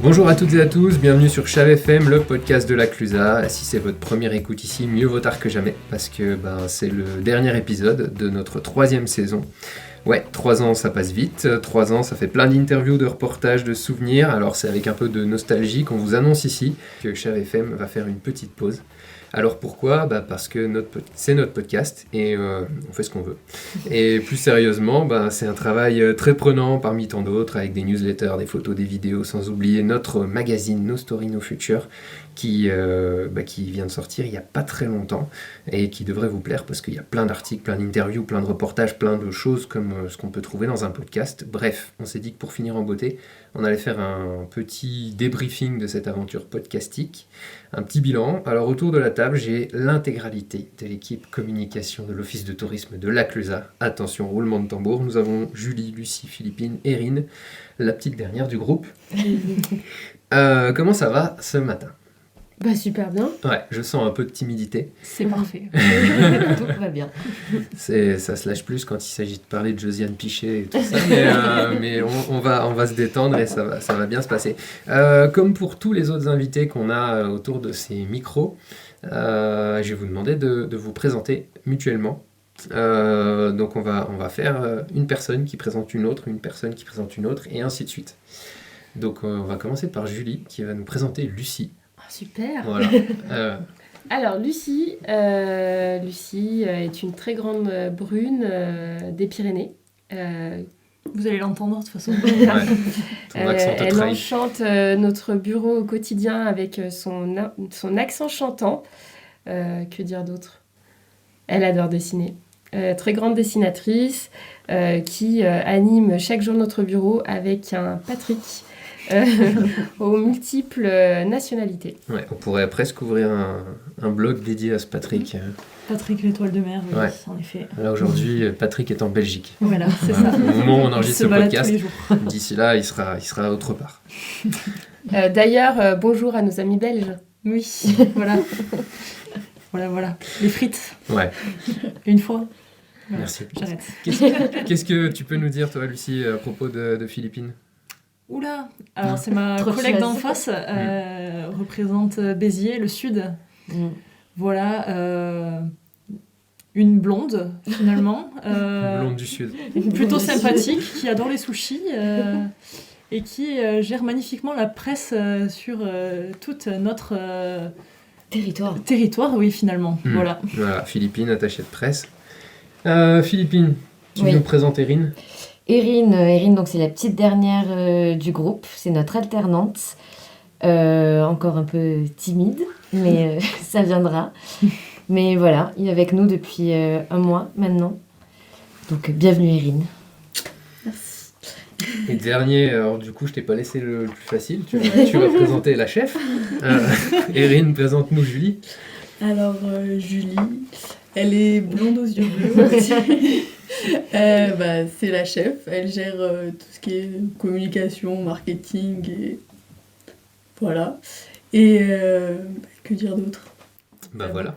Bonjour à toutes et à tous, bienvenue sur Chave FM, le podcast de la Clusa. Si c'est votre première écoute ici, mieux vaut tard que jamais, parce que c'est le dernier épisode de notre 3e saison. Ouais, 3 ans ça passe vite, 3 ans ça fait plein d'interviews, de reportages, de souvenirs, alors c'est avec un peu de nostalgie qu'on vous annonce ici que Chave FM va faire une petite pause. Alors pourquoi ? Parce que c'est notre podcast et on fait ce qu'on veut. Et plus sérieusement, c'est un travail très prenant parmi tant d'autres, avec des newsletters, des photos, des vidéos, sans oublier notre magazine No Story No Future qui vient de sortir il n'y a pas très longtemps et qui devrait vous plaire parce qu'il y a plein d'articles, plein d'interviews, plein de reportages, plein de choses comme ce qu'on peut trouver dans un podcast. Bref, on s'est dit que pour finir en beauté, on allait faire un petit débriefing de cette aventure podcastique, un petit bilan. Alors autour de la table, j'ai l'intégralité de l'équipe communication de l'Office de tourisme de la Clusa. Attention, roulement de tambour. Nous avons Julie, Lucie, Philippine, Erin, la petite dernière du groupe. Comment ça va ce matin ? Super bien. Ouais, je sens un peu de timidité. C'est parfait. Tout va bien. Ça se lâche plus quand il s'agit de parler de Josiane Pichet et tout ça, mais on va se détendre et ça va bien se passer. Comme pour tous les autres invités qu'on a autour de ces micros, je vais vous demander de vous présenter mutuellement. Donc on va faire une personne qui présente une autre qui présente une autre, et ainsi de suite. Donc on va commencer par Julie qui va nous présenter Lucie. Super. Voilà. Alors Lucie est une très grande brune des Pyrénées. Vous allez l'entendre de toute façon. Ouais. Ton accent te Elle trahit. enchante notre bureau au quotidien avec son accent chantant. Que dire d'autre ? Elle adore dessiner. Très grande dessinatrice qui anime chaque jour notre bureau avec un Patrick aux multiples nationalités. Ouais, on pourrait presque ouvrir un blog dédié à ce Patrick. Patrick l'étoile de mer, oui, Ouais. en effet. Là aujourd'hui, Patrick est en Belgique. Voilà, c'est Voilà. ça. Au moment où on Il enregistre se ce balade podcast, tous les jours. d'ici là, il sera autre part. D'ailleurs, bonjour à nos amis belges. Oui, voilà. Voilà. Les frites, Ouais, une fois. Voilà, merci. j'arrête. Qu'est-ce que tu peux nous dire, toi, Lucie, à propos de Philippines ? Oula, alors c'est ma Trop collègue de d'en choses. face, représente Béziers, le sud. Voilà, une blonde finalement. Blonde du Sud. Plutôt sympathique, qui adore les sushis et qui gère magnifiquement la presse sur toute notre territoire, oui, finalement. Voilà. Voilà, Philippine, attachée de presse. Philippine, tu Oui. nous présentes Erin ? Erin, donc c'est la petite dernière du groupe, c'est notre alternante, encore un peu timide, mais ça viendra. Mais voilà, il est avec nous depuis 1 mois maintenant. Donc bienvenue Erin. Et dernier, alors du coup, je t'ai pas laissé le plus facile, tu vas présenter la chef. Erin, présente-nous Julie. Alors, Julie, elle est blonde aux yeux bleus. C'est la chef. Elle gère tout ce qui est communication, marketing et voilà. Et que dire d'autre ? Voilà,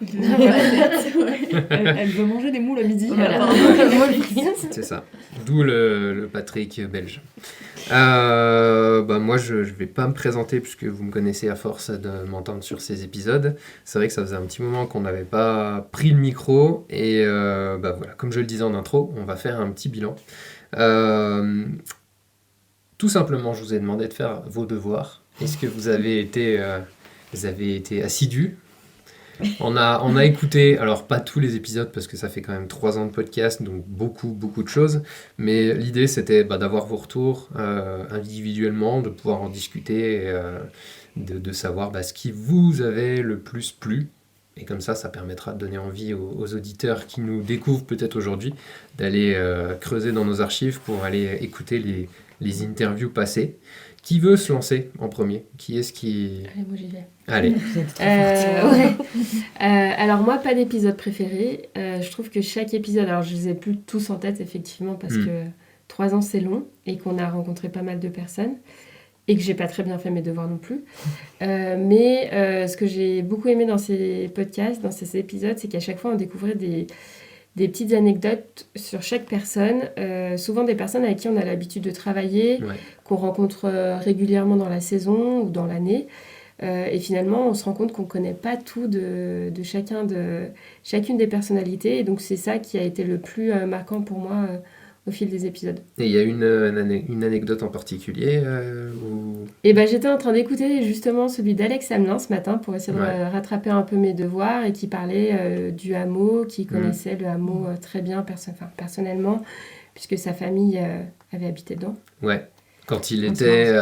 Elle veut manger des moules à midi. Voilà. apparemment. c'est ça. D'où le Patrick belge. Moi, je vais pas me présenter puisque vous me connaissez à force de m'entendre sur ces épisodes. C'est vrai que ça faisait un petit moment qu'on n'avait pas pris le micro et voilà, comme je le disais en intro, on va faire un petit bilan. Tout simplement, je vous ai demandé de faire vos devoirs. Est-ce que vous avez été assidus ? On a écouté, alors pas tous les épisodes parce que ça fait quand même 3 ans de podcast, donc beaucoup de choses, mais l'idée c'était d'avoir vos retours individuellement, de pouvoir en discuter, de savoir ce qui vous avait le plus plu, et comme ça permettra de donner envie aux auditeurs qui nous découvrent peut-être aujourd'hui d'aller creuser dans nos archives pour aller écouter les interviews passées. Qui veut se lancer en premier ? Qui est-ce qui... Allez, moi j'y vais. Allez. Ouais. Alors moi, pas d'épisode préféré. Je trouve que chaque épisode, alors je les ai plus tous en tête effectivement parce que 3 ans c'est long et qu'on a rencontré pas mal de personnes et que j'ai pas très bien fait mes devoirs non plus. Mais ce que j'ai beaucoup aimé dans ces podcasts, dans ces épisodes, c'est qu'à chaque fois on découvrait des des petites anecdotes sur chaque personne, souvent des personnes avec qui on a l'habitude de travailler, qu'on rencontre régulièrement dans la saison ou dans l'année. Et finalement, on se rend compte qu'on ne connaît pas tout de chacune des personnalités. Et donc, c'est ça qui a été le plus marquant pour moi au fil des épisodes. Et il y a une anecdote en particulier Et j'étais en train d'écouter justement celui d'Alex Hamelin ce matin pour essayer de rattraper un peu mes devoirs et qui parlait du hameau, qui connaissait le hameau très bien personnellement, puisque sa famille avait habité dedans. Ouais. Quand il était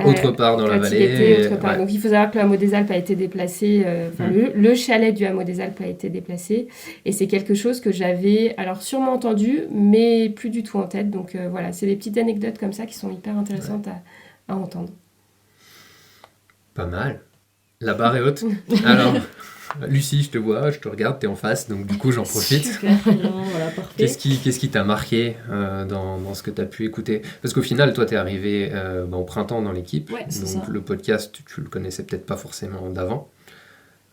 autre part dans la vallée. Donc il faut savoir que le hameau des Alpes a été déplacé, le chalet du hameau des Alpes a été déplacé, et c'est quelque chose que j'avais alors sûrement entendu, mais plus du tout en tête. Donc voilà, c'est des petites anecdotes comme ça qui sont hyper intéressantes à entendre. Pas mal. La barre est haute. Alors, Lucie, je te vois, je te regarde, t'es en face, donc du coup j'en profite. Super, voilà, parfait. Qu'est-ce qui t'a marqué dans ce que t'as pu écouter ? Parce qu'au final, toi t'es arrivé au printemps dans l'équipe, ouais, c'est donc ça. le podcast, tu le connaissais peut-être pas forcément d'avant.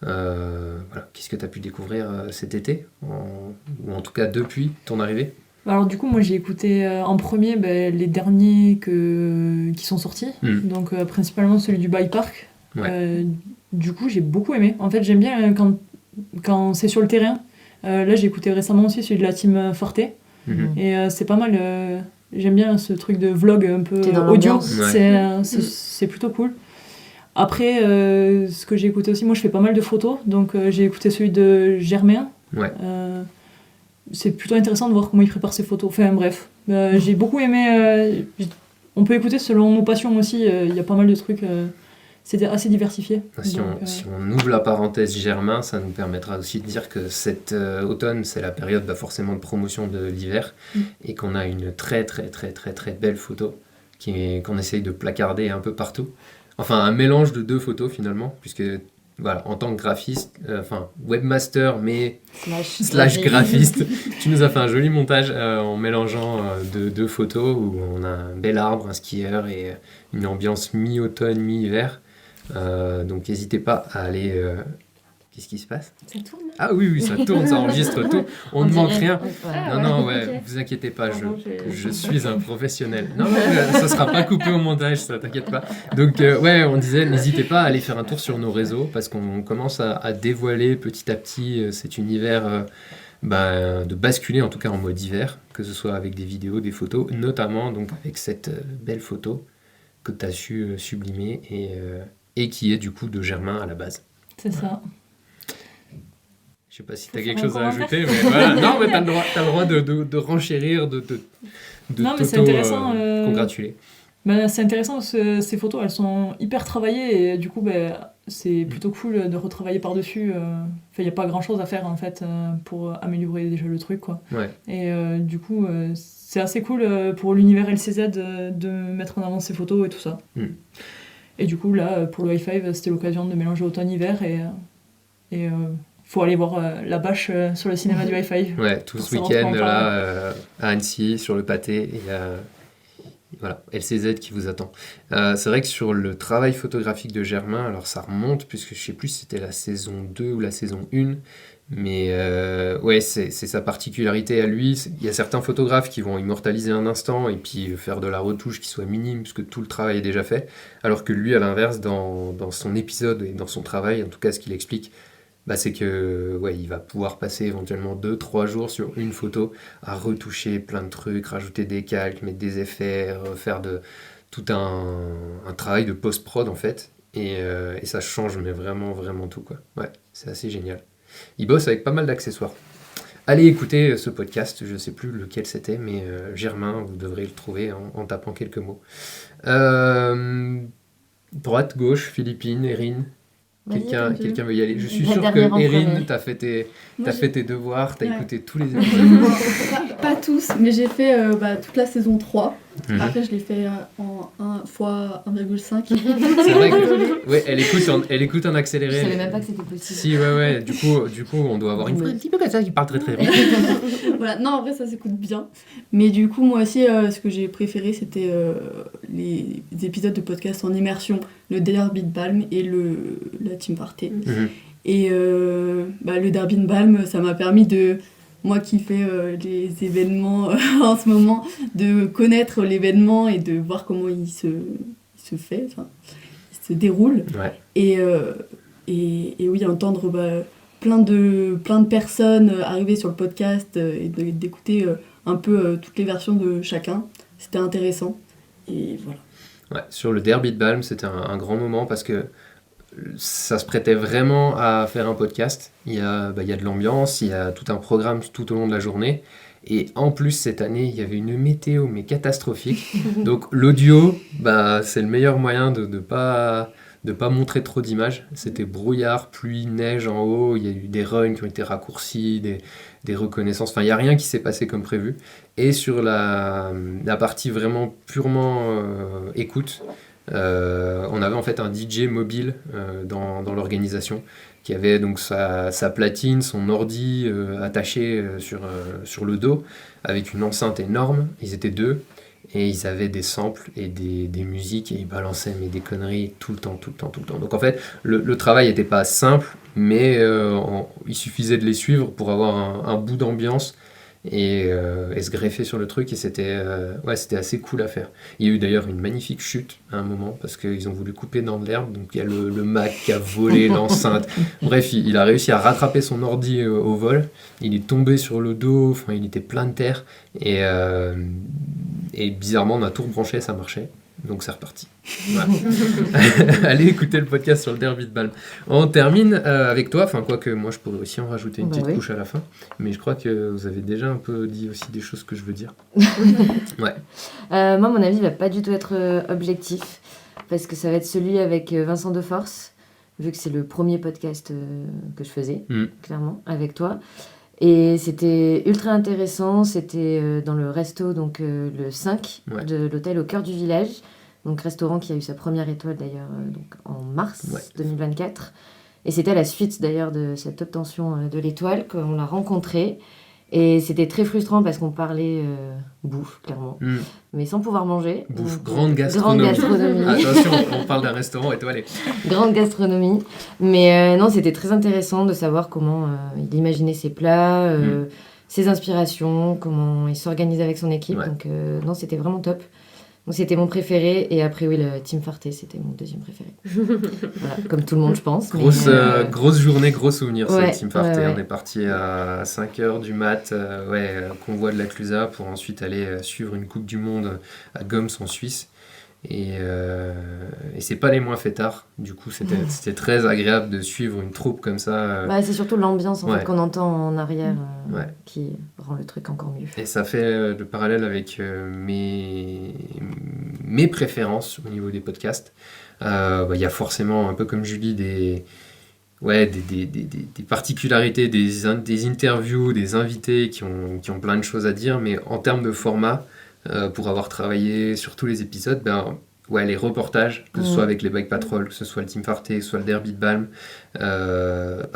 Voilà. Qu'est-ce que t'as pu découvrir cet été, ou en tout cas depuis ton arrivée ? Alors du coup, moi j'ai écouté en premier les derniers qui sont sortis, donc principalement celui du Bike Park. Ouais. Du coup, j'ai beaucoup aimé. En fait, j'aime bien quand c'est sur le terrain. Là, j'ai écouté récemment aussi celui de la team Forte. Et c'est pas mal. J'aime bien ce truc de vlog un peu audio. Ouais. C'est plutôt cool. Après, ce que j'ai écouté aussi, moi je fais pas mal de photos. Donc j'ai écouté celui de Germain. Ouais. C'est plutôt intéressant de voir comment il prépare ses photos. Enfin bref, j'ai beaucoup aimé. On peut écouter selon nos passions aussi. Il y a pas mal de trucs. C'était assez diversifié. Si on ouvre la parenthèse Germain, ça nous permettra aussi de dire que cet automne, c'est la période forcément de promotion de l'hiver, et qu'on a une très très très très très belle photo qu'on essaye de placarder un peu partout. Enfin, un mélange de deux photos finalement, puisque voilà, en tant que graphiste, webmaster, mais slash graphiste, tu nous as fait un joli montage en mélangeant deux photos où on a un bel arbre, un skieur et une ambiance mi-automne, mi-hiver. Donc n'hésitez pas à aller... Qu'est-ce qui se passe ? Ça tourne ? Ah oui, ça tourne, ça enregistre tout. On ne manque rien. Ok. Vous inquiétez pas, Pardon, je suis un professionnel. Non, ça sera pas coupé au montage, ça, t'inquiète pas. Donc on disait, n'hésitez pas à aller faire un tour sur nos réseaux, parce qu'on commence à dévoiler petit à petit cet univers, de basculer en tout cas en mode hiver, que ce soit avec des vidéos, des photos, notamment donc avec cette belle photo que tu as su sublimer et qui est du coup de Germain à la base. C'est ça. Je sais pas si tu as quelque chose à ajouter, mais voilà. Non, mais t'as le droit de renchérir, de congratuler. C'est intéressant, ces photos, elles sont hyper travaillées et du coup, c'est plutôt cool de retravailler par-dessus. Il n'y a pas grand-chose à faire en fait pour améliorer déjà le truc, quoi. Ouais. Et du coup, c'est assez cool pour l'univers LCZ de mettre en avant ces photos et tout ça. Et du coup, là, pour le High-Five, c'était l'occasion de mélanger automne-hiver et faut aller voir la bâche sur le cinéma du High-Five. Ouais, tout ce week-end là à Annecy, sur le pâté, il y a voilà, LCZ qui vous attend. C'est vrai que sur le travail photographique de Germain, alors ça remonte, puisque je sais plus si c'était la saison 2 ou la saison 1, mais c'est sa particularité à lui. Il y a certains photographes qui vont immortaliser un instant et puis faire de la retouche qui soit minime, puisque tout le travail est déjà fait, alors que lui, à l'inverse, dans son épisode et dans son travail, en tout cas ce qu'il explique, c'est que il va pouvoir passer éventuellement 2-3 jours sur une photo à retoucher plein de trucs, rajouter des calques, mettre des effets, faire tout un travail de post-prod en fait, et ça change mais vraiment vraiment tout, quoi. Ouais, c'est assez génial. Il bosse avec pas mal d'accessoires. Allez écouter ce podcast, je sais plus lequel c'était, mais Germain, vous devrez le trouver en tapant quelques mots. Droite, gauche, Philippine, Erin. Quelqu'un veut y aller. Je suis sûr que Erin, t'as fait tes devoirs, t'as écouté tous les épisodes. Pas tous, mais j'ai fait toute la saison 3. Après, je l'ai fait en 1 fois 1,5. C'est vrai que elle écoute en accéléré. Je savais même pas que c'était possible. Si, ouais. Du coup, on doit avoir une voix un petit peu comme ça qui parle très très vite. Voilà, non, en vrai, ça s'écoute bien. Mais du coup, moi aussi, ce que j'ai préféré, c'était les épisodes de podcast en immersion, le Derby de Balme et la Team Party. Et le Derby de Balme, ça m'a permis de moi qui fais les événements en ce moment, de connaître l'événement et de voir comment il se fait, enfin, il se déroule. Ouais. Et oui, entendre plein de personnes arriver sur le podcast et d'écouter un peu toutes les versions de chacun, c'était intéressant. Et voilà. Ouais, sur le derby de Balme, c'était un grand moment parce que ça se prêtait vraiment à faire un podcast. Il y a de l'ambiance, il y a tout un programme tout au long de la journée. Et en plus, cette année, il y avait une météo mais catastrophique. Donc l'audio, c'est le meilleur moyen de ne pas montrer trop d'images. C'était brouillard, pluie, neige en haut. Il y a eu des runs qui ont été raccourcis, des reconnaissances. Enfin, il n'y a rien qui s'est passé comme prévu. Et sur la partie vraiment purement écoute, on avait en fait un DJ mobile dans l'organisation qui avait donc sa platine, son ordi attaché sur le dos avec une enceinte énorme. Ils étaient 2 et ils avaient des samples et des musiques et ils balançaient mais des conneries tout le temps. Donc en fait, le travail n'était pas simple, mais il suffisait de les suivre pour avoir un bout d'ambiance et se greffer sur le truc et c'était assez cool à faire. Il y a eu d'ailleurs une magnifique chute à un moment parce qu'ils ont voulu couper dans l'herbe, donc il y a le Mac qui a volé l'enceinte. Bref, il a réussi à rattraper son ordi au vol, il est tombé sur le dos, enfin il était plein de terre et bizarrement on a tout rebranché, ça marchait. Donc c'est reparti. Voilà. Allez écouter le podcast sur le derby de Balme. On termine avec toi, enfin quoique moi je pourrais aussi en rajouter une petite couche à la fin, mais je crois que vous avez déjà un peu dit aussi des choses que je veux dire. Ouais. Moi mon avis va pas du tout être objectif, parce que ça va être celui avec Vincent Deforce, vu que c'est le premier podcast que je faisais, clairement, avec toi. Et c'était ultra intéressant, c'était dans le resto, donc le 5 de l'hôtel au cœur du village, donc restaurant qui a eu sa première étoile d'ailleurs donc en mars 2024. Et c'était à la suite d'ailleurs de cette obtention de l'étoile qu'on l'a rencontré. Et c'était très frustrant parce qu'on parlait bouffe, clairement, mais sans pouvoir manger. Bouffe, donc, grande gastronomie. Attention, on parle d'un restaurant étoilé. Grande gastronomie. Mais non, c'était très intéressant de savoir comment il imaginait ses plats, ses inspirations, comment il s'organisait avec son équipe. Donc non, c'était vraiment top. Donc c'était mon préféré. Et après, oui, le Team Farté, c'était mon deuxième préféré. Voilà, comme tout le monde, je pense. Grosse journée, gros souvenir, sur le Team Farté. Ouais. On est parti à 5h du mat, convoi de la Clusa, pour ensuite aller suivre une Coupe du Monde à Goms en Suisse. Et c'est pas les moins fêtards. Du coup, c'était très agréable de suivre une troupe comme ça. C'est surtout l'ambiance en fait, qu'on entend en arrière qui rend le truc encore mieux. Et ça fait le parallèle avec mes préférences au niveau des podcasts. Il y a forcément, un peu comme Julie, des particularités, des interviews, des invités qui ont plein de choses à dire, mais en termes de format, pour avoir travaillé sur tous les épisodes, les reportages, que ce soit avec les Bike Patrol, que ce soit le Team Farté, que ce soit le Derby de Balme,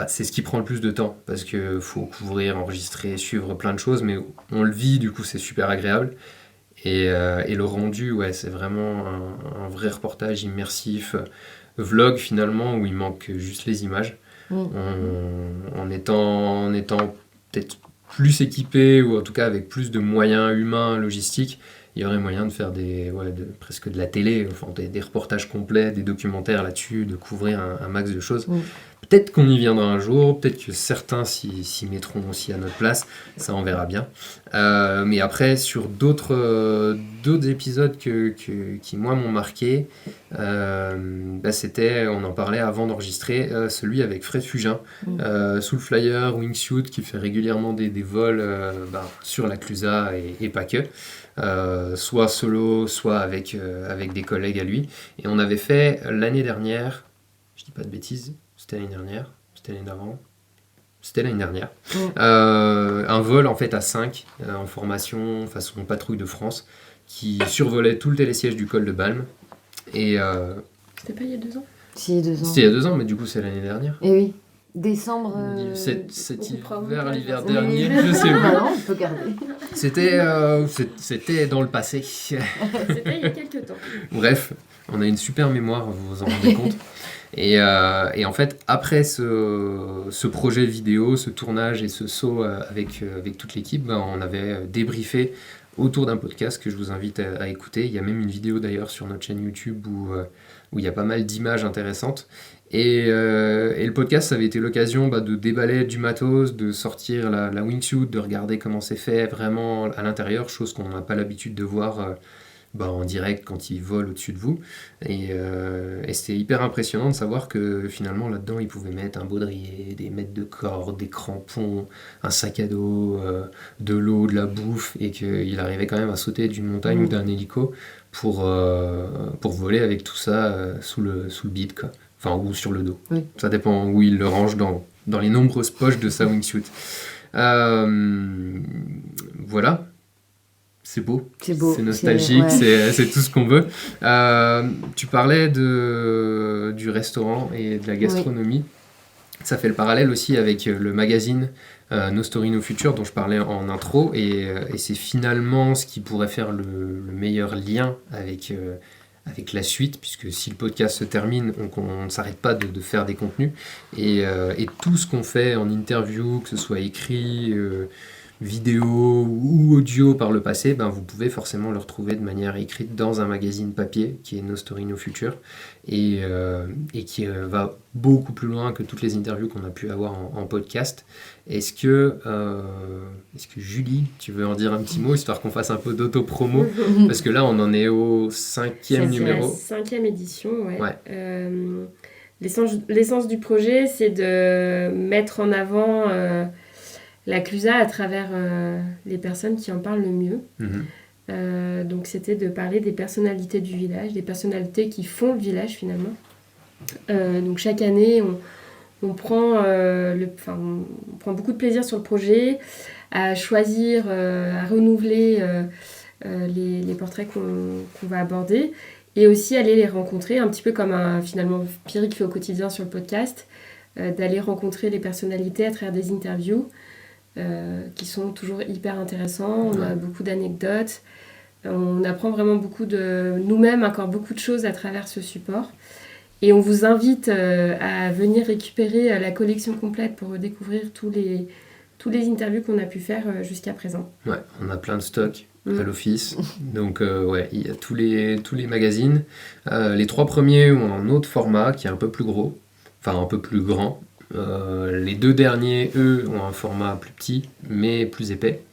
c'est ce qui prend le plus de temps, parce qu'il faut couvrir, enregistrer, suivre plein de choses, mais on le vit, du coup c'est super agréable. Et le rendu, c'est vraiment un vrai reportage immersif, vlog finalement, où il manque juste les images. En étant peut-être plus équipé, ou en tout cas avec plus de moyens humains, logistiques, il y aurait moyen de faire presque de la télé, enfin, des reportages complets, des documentaires là-dessus, de couvrir un max de choses. Peut-être qu'on y viendra un jour, peut-être que certains s'y mettront aussi à notre place, ça on verra bien. Mais après, sur d'autres épisodes qui moi m'ont marqué, c'était, on en parlait avant d'enregistrer, celui avec Fred Fugin, sous le flyer Wingsuit, qui fait régulièrement des vols sur la Clusa et pas que. Soit solo, soit avec des collègues à lui. Et on avait fait l'année dernière, je dis pas de bêtises, c'était l'année dernière, c'était l'année d'avant, c'était l'année dernière, un vol en fait à 5 en formation façon patrouille de France qui survolait tout le télésiège du col de Balme. Et C'était pas il y a 2 ans ? Si, il y a 2 ans. C'était il y a 2 ans, mais du coup c'est l'année dernière. Et oui. Décembre. Cet octobre, hiver, l'hiver Oui. dernier, je sais Ah plus. non, on peut garder. C'était dans le passé. C'était il y a quelques temps. Bref, on a une super mémoire, vous vous en rendez compte. Et en fait, après ce projet vidéo, ce tournage et ce saut avec toute l'équipe, ben, on avait débriefé autour d'un podcast que je vous invite à écouter. Il y a même une vidéo d'ailleurs sur notre chaîne YouTube où il y a pas mal d'images intéressantes. Et le podcast, ça avait été l'occasion de déballer du matos, de sortir la wingsuit, de regarder comment c'est fait vraiment à l'intérieur, chose qu'on n'a pas l'habitude de voir en direct quand ils volent au-dessus de vous. Et c'était hyper impressionnant de savoir que finalement là-dedans, ils pouvaient mettre un baudrier, des mètres de corde, des crampons, un sac à dos, de l'eau, de la bouffe, et qu'il arrivait quand même à sauter d'une montagne ou d'un hélico pour voler avec tout ça sous le bide, quoi. Enfin, ou sur le dos. Oui. Ça dépend où il le range dans les nombreuses poches de sa wingsuit. Voilà. C'est beau. C'est beau. C'est nostalgique, c'est tout ce qu'on veut. Tu parlais du restaurant et de la gastronomie. Ça fait le parallèle aussi avec le magazine No Story No Future dont je parlais en intro. Et c'est finalement ce qui pourrait faire le meilleur lien avec la suite, puisque si le podcast se termine, on ne s'arrête pas de faire des contenus. Et tout ce qu'on fait en interview, que ce soit écrit, vidéo ou audio par le passé, vous pouvez forcément le retrouver de manière écrite dans un magazine papier qui est No Story No Future et qui va beaucoup plus loin que toutes les interviews qu'on a pu avoir en podcast. Est-ce que Julie, tu veux en dire un petit mot histoire qu'on fasse un peu d'auto-promo parce que là on en est au 5e numéro. C'est la 5e édition, ouais. L'essence du projet, c'est de mettre en avant la Clusa à travers les personnes qui en parlent le mieux. Donc c'était de parler des personnalités du village, des personnalités qui font le village finalement. Donc chaque année, on prend beaucoup de plaisir sur le projet, à choisir, à renouveler les portraits qu'on va aborder et aussi aller les rencontrer, un petit peu comme finalement Pierrick fait au quotidien sur le podcast, d'aller rencontrer les personnalités à travers des interviews. Qui sont toujours hyper intéressants. On a beaucoup d'anecdotes. On apprend vraiment beaucoup de nous-mêmes, encore beaucoup de choses à travers ce support. Et on vous invite à venir récupérer la collection complète pour découvrir tous les interviews qu'on a pu faire jusqu'à présent. Ouais, on a plein de stocks à l'office. Donc il y a tous les magazines. Les 3 premiers ont un autre format qui est un peu plus gros, enfin un peu plus grand. Les 2 derniers, eux, ont un format plus petit, mais plus épais.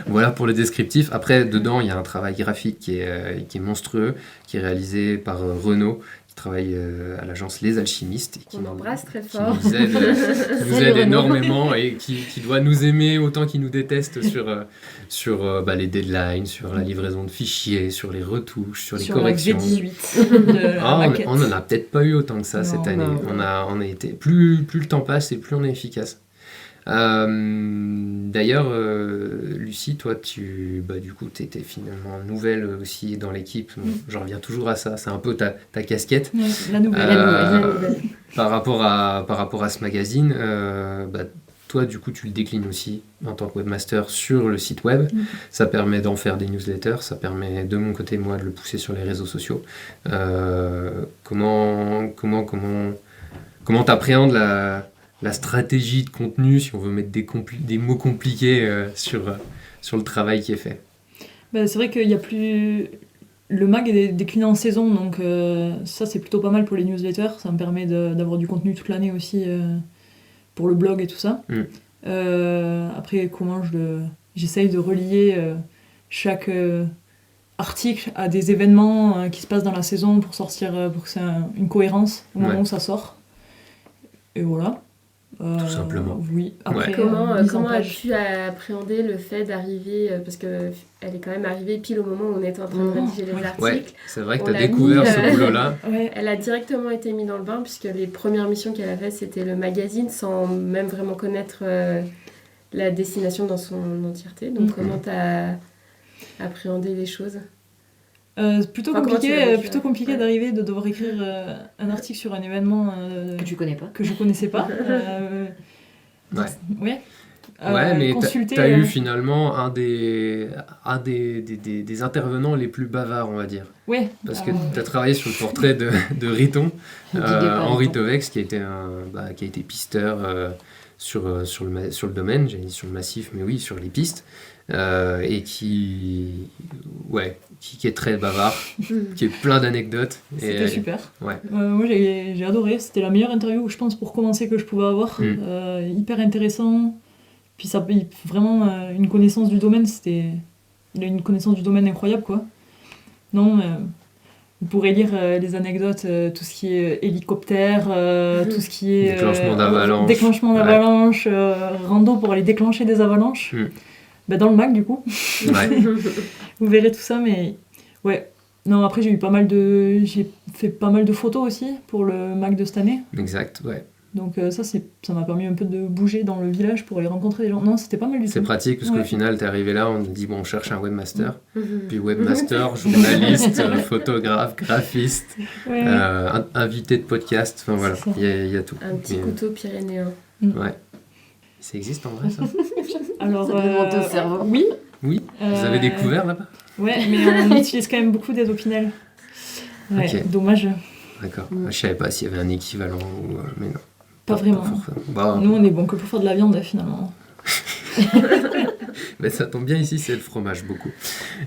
Voilà pour le descriptif. Après, dedans, il y a un travail graphique qui est monstrueux, qui est réalisé par Renaud, qui travaille à l'agence Les Alchimistes. On embrasse très fort. Qui nous aide énormément et qui doit nous aimer autant qu'il nous déteste sur les deadlines, sur la livraison de fichiers, sur les retouches, sur les corrections. Sur la V18 de la maquette. On n'en a peut-être pas eu autant que ça cette année. On a été plus le temps passe et plus on est efficace. D'ailleurs, Lucie, toi, du coup, tu étais finalement nouvelle aussi dans l'équipe. Je reviens toujours à ça. C'est un peu ta casquette. La nouvelle. Par rapport à ce magazine, toi, du coup, tu le déclines aussi en tant que webmaster sur le site web. Ça permet d'en faire des newsletters. Ça permet, de mon côté, moi, de le pousser sur les réseaux sociaux. Comment t'appréhendes la stratégie de contenu, si on veut mettre des mots compliqués sur le travail qui est fait? C'est vrai qu'il y a plus... Le mag est décliné en saison, donc ça c'est plutôt pas mal pour les newsletters. Ça me permet d'avoir du contenu toute l'année aussi pour le blog et tout ça. Après, comment j'essaye de relier chaque article à des événements qui se passent dans la saison pour que c'est une cohérence au moment où ça sort. Et voilà. Tout simplement. Oui. Après, comment as-tu appréhendé le fait d'arriver, parce qu'elle est quand même arrivée pile au moment où on était en train de rédiger les articles. Ouais, c'est vrai que tu as découvert ce boulot-là. Elle a directement été mise dans le bain, puisque les premières missions qu'elle a faites, c'était le magazine, sans même vraiment connaître la destination dans son entièreté. Donc comment tu as appréhendé les choses? Plutôt Enfin, comment tu l'as vécu, plutôt compliqué ouais. d'arriver, de devoir écrire un article sur un événement Que tu connais pas. que je connaissais pas. Ouais. Ouais. Ouais, mais Consulter, t'as eu finalement un des intervenants les plus bavards, on va dire. Ouais. Parce que t'as travaillé sur le portrait de Riton, Guidé par Henri Riton. Tovex, qui a été pisteur sur le domaine, j'ai dit sur le massif, mais oui, sur les pistes, et qui est très bavard, qui est plein d'anecdotes. C'était super. Ouais. Moi j'ai adoré, c'était la meilleure interview je pense pour commencer que je pouvais avoir. Hyper intéressant. Puis ça vraiment une connaissance du domaine, il a une connaissance du domaine incroyable quoi. Non, vous pourrez lire les anecdotes, tout ce qui est hélicoptère, tout ce qui est déclenchement d'avalanche, rando pour aller déclencher des avalanches. Dans le mag du coup. Ouais. Vous verrez tout ça, mais ouais. Non, après j'ai fait pas mal de photos aussi pour le mag de cette année. Exact, ouais. Donc ça m'a permis un peu de bouger dans le village pour aller rencontrer des gens. Non, c'était pas mal du tout. C'est pratique parce qu'au Ouais. final, t'es arrivé là, on te dit on cherche un webmaster. Puis webmaster, journaliste, photographe, graphiste, Ouais. invité de podcast, enfin voilà, C'est ça. il y a tout. Un petit Mais, couteau pyrénéen. ouais. Ça existe en vrai ça? Alors, Ça peut monter au cerveau. Oui. Oui. Vous avez découvert là-bas? Ouais, mais on utilise quand même beaucoup des opinels. Ouais, Ok. Dommage. D'accord. Je savais pas s'il y avait un équivalent ou mais non. Pas vraiment. forcément. Bah, Nous, on est bon que pour faire de la viande, finalement. mais ça tombe bien ici, c'est le fromage beaucoup.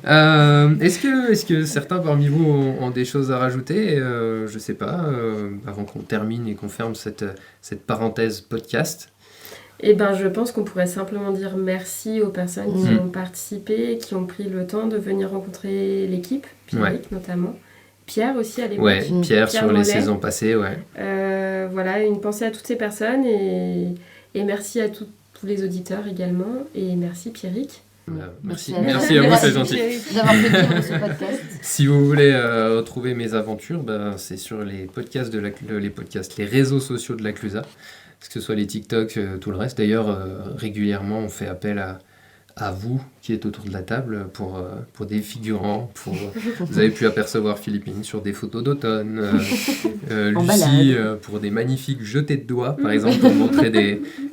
Est-ce que certains parmi vous ont des choses à rajouter? Je sais pas, avant qu'on termine et qu'on ferme cette parenthèse podcast. Eh ben, je pense qu'on pourrait simplement dire merci aux personnes qui ont participé, qui ont pris le temps de venir rencontrer l'équipe, Pierrick notamment. Pierre aussi à l'époque. Ouais, Pierre sur les Mollet. saisons passées, ouais. Voilà, une pensée à toutes ces personnes et merci à tous les auditeurs également. Et merci Pierrick. Merci Merci à vous, c'est gentil. D'avoir fait vivre ce podcast. Si vous voulez retrouver mes aventures, c'est sur les podcasts les réseaux sociaux de la Clusa, que ce soit les TikTok, tout le reste. D'ailleurs, régulièrement, on fait appel à vous qui êtes autour de la table pour des figurants. Vous avez pu apercevoir Philippine sur des photos d'automne, Lucie pour des magnifiques jetés de doigts, par exemple, pour montrer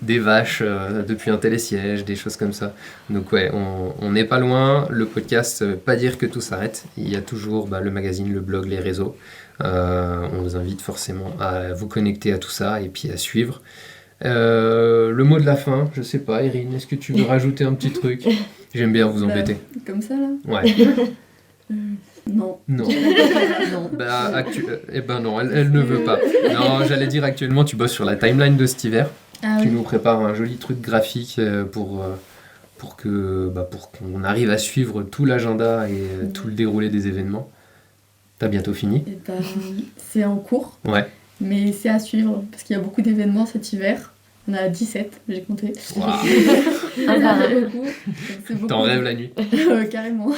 des vaches depuis un télésiège, des choses comme ça. Donc ouais, on n'est pas loin. Le podcast, pas dire que tout s'arrête. Il y a toujours le magazine, le blog, les réseaux. On vous invite forcément à vous connecter à tout ça et puis à suivre. Le mot de la fin, je sais pas, Erin, est-ce que tu veux rajouter un petit truc? J'aime bien vous embêter. Comme ça, là Ouais. Non. Non. Non. Non, elle ne veut pas. Non, j'allais dire actuellement, tu bosses sur la timeline de cet hiver. Ah Tu oui. nous prépares un joli truc graphique pour qu'on arrive à suivre tout l'agenda et tout le déroulé des événements. T'as bientôt fini? Et ben, c'est en cours, Ouais. mais c'est à suivre parce qu'il y a beaucoup d'événements cet hiver. On a 17, j'ai compté. Waouh. C'est beaucoup. T'en rêves la nuit. Carrément.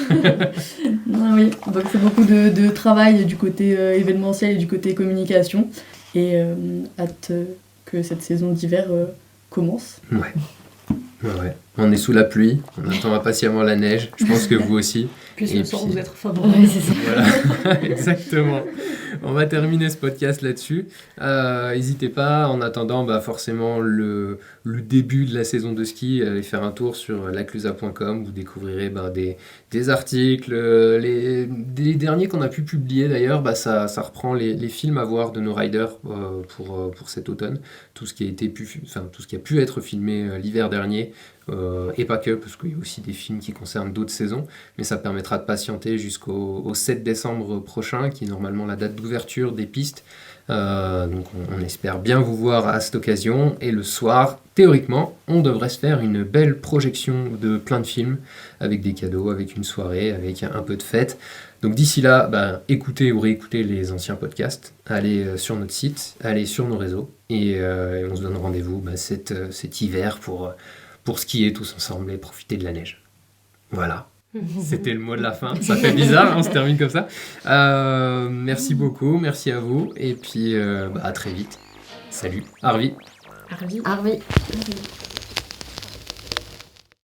Non, oui. Donc c'est beaucoup de travail du côté événementiel et du côté communication. Et hâte que cette saison d'hiver commence. Ouais. On est sous la pluie, on attend impatiemment la neige. Je pense que vous aussi. Puis Et ce soir, puis- vous êtes favorable. Ouais, c'est ça. Voilà, exactement. On va terminer ce podcast là-dessus. N'hésitez pas, en attendant forcément le début de la saison de ski, allez faire un tour sur laclusa.com. Vous découvrirez des articles. Les derniers qu'on a pu publier d'ailleurs, ça reprend les films à voir de nos riders pour cet automne. Tout ce qui a pu être filmé l'hiver dernier. Et pas que, parce qu'il y a aussi des films qui concernent d'autres saisons, mais ça permettra de patienter jusqu'au 7 décembre prochain, qui est normalement la date d'ouverture des pistes. Donc on espère bien vous voir à cette occasion, et le soir, théoriquement, on devrait se faire une belle projection de plein de films, avec des cadeaux, avec une soirée, avec un peu de fête. Donc d'ici là, écoutez ou réécoutez les anciens podcasts, allez sur notre site, allez sur nos réseaux, et on se donne rendez-vous cet hiver pour skier tous ensemble et profiter de la neige. Voilà, c'était le mot de la fin. Ça fait bizarre, on se termine comme ça. Merci beaucoup, merci à vous, et puis à très vite. Salut, Harvey. Harvey. Harvey.